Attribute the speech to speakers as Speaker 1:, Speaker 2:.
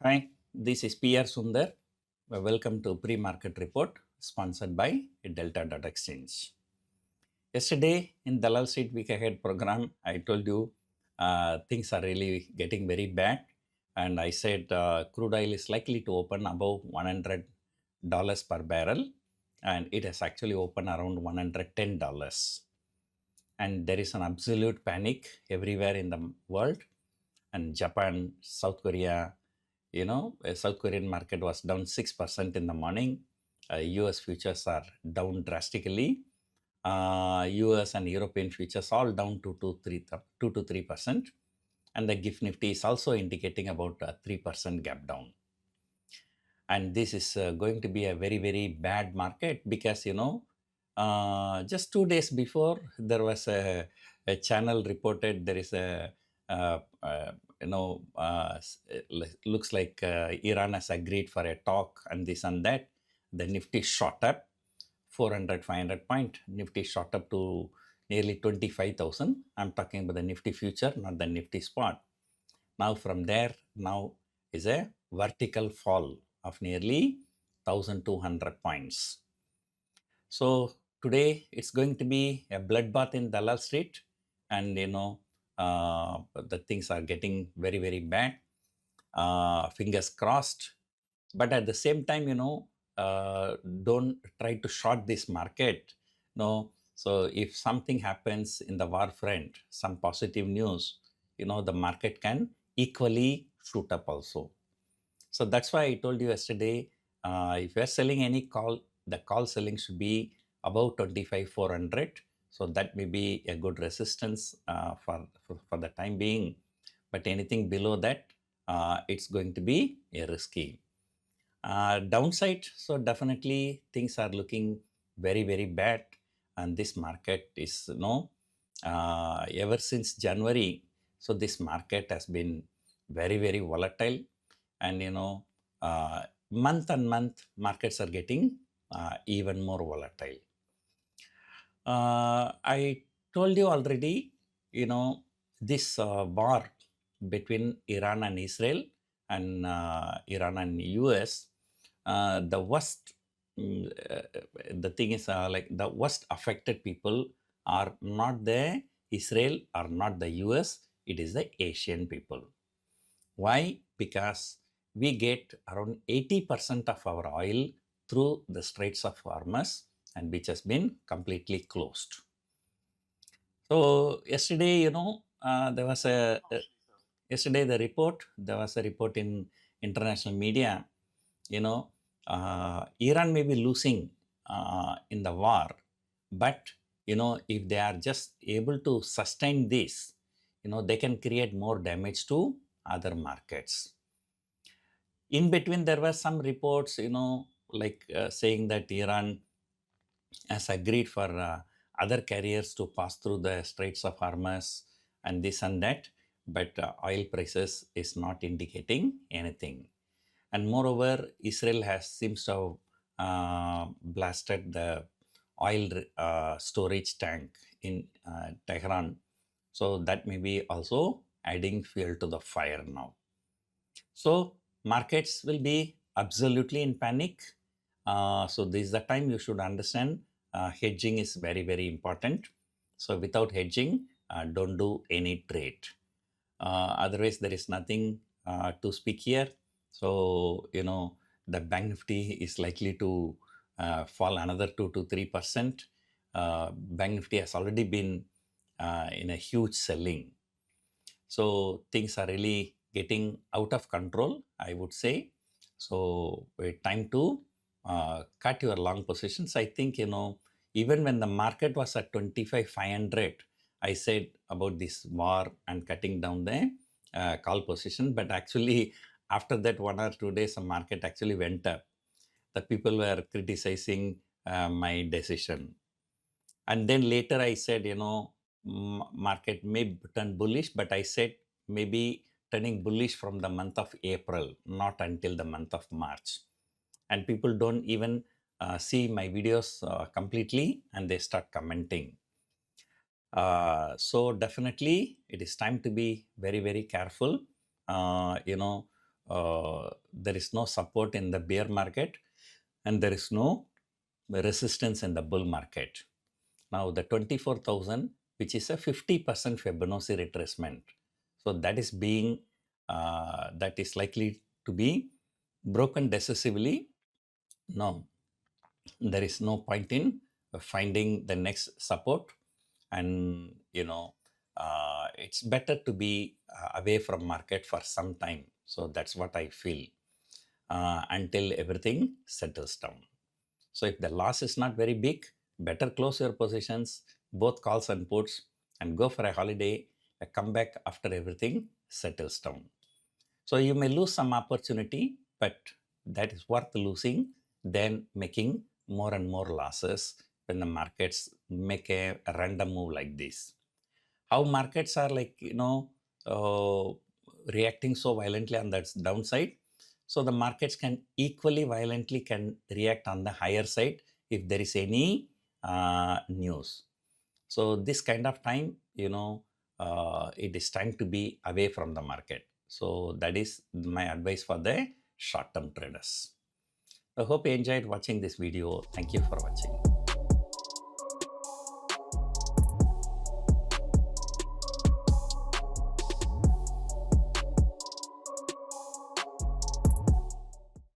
Speaker 1: Hi, this is PR Sundar. Welcome to Pre-Market Report sponsored by Delta Data Exchange. Yesterday in Dalal Street Week Ahead program, I told you things are really getting very bad. And I said crude oil is likely to open above $100 per barrel. And it has actually opened around $110. And there is an absolute panic everywhere in the world. And Japan, South Korea, South Korean market was down 6% in the morning. US futures are down drastically. US and European futures all down 2 to 3%. And the GIFT Nifty is also indicating about a 3% gap down. And this is going to be a very, very bad market because, just 2 days before, there was a channel reported there is looks like Iran has agreed for a talk and this and that. The Nifty shot up 400, 500 point. Nifty shot up to nearly 25,000. I'm talking about the Nifty future, not the Nifty spot. Now from there, now is a vertical fall of nearly 1,200 points. So today it's going to be a bloodbath in Dalal Street, and the things are getting very, very bad. Fingers crossed. But at the same time, don't try to short this market. No. So if something happens in the war front, some positive news, the market can equally shoot up also. So that's why I told you yesterday, if you're selling any call, the call selling should be above 25,400. So that may be a good resistance for the time being. But anything below that, it's going to be a risky. Downside, so definitely things are looking very, very bad. And this market is, ever since January, so this market has been very, very volatile. And, month on month, markets are getting even more volatile. I told you already, this war between Iran and Israel and Iran and US, the worst, the thing is the worst affected people are not the Israel or not the US, it is the Asian people. Why? Because we get around 80% of our oil through the Straits of Hormuz, and which has been completely closed. So yesterday, there was yesterday there was a report in international media, Iran may be losing in the war, but, if they are just able to sustain this, they can create more damage to other markets. In between, there were some reports, saying that Iran has agreed for other carriers to pass through the Straits of Hormuz and this and that, but oil prices is not indicating anything. And moreover, Israel seems to have blasted the oil storage tank in Tehran. So that may be also adding fuel to the fire now. So markets will be absolutely in panic. So this is the time you should understand hedging is very, very important. So without hedging, don't do any trade. Otherwise, there is nothing to speak here. So, the Bank Nifty is likely to fall another 2 to 3%. Bank Nifty has already been in a huge selling. So things are really getting out of control, I would say. So it's time to cut your long positions. I think, even when the market was at 25,500, I said about this war and cutting down the call position. But actually, after that 1 or 2 days, the market actually went up. The people were criticizing my decision. And then later I said, market may turn bullish, but I said maybe turning bullish from the month of April, not until the month of March. And people don't even see my videos completely, and they start commenting. So definitely it is time to be very, very careful. there is no support in the bear market and there is no resistance in the bull market. Now the 24,000, which is a 50% Fibonacci retracement, so that is being that is likely to be broken decisively. No, there is no point in finding the next support, and it's better to be away from market for some time. So that's what I feel, until everything settles down. So if the loss is not very big, better close your positions, both calls and puts, and go for a holiday, come back after everything settles down. So you may lose some opportunity, but that is worth losing than making more and more losses when the markets make a random move like this. How markets are reacting so violently on that downside. So the markets can equally violently can react on the higher side if there is any news. So this kind of time, it is time to be away from the market. So that is my advice for the short-term traders. I hope you enjoyed watching this video. Thank you for watching.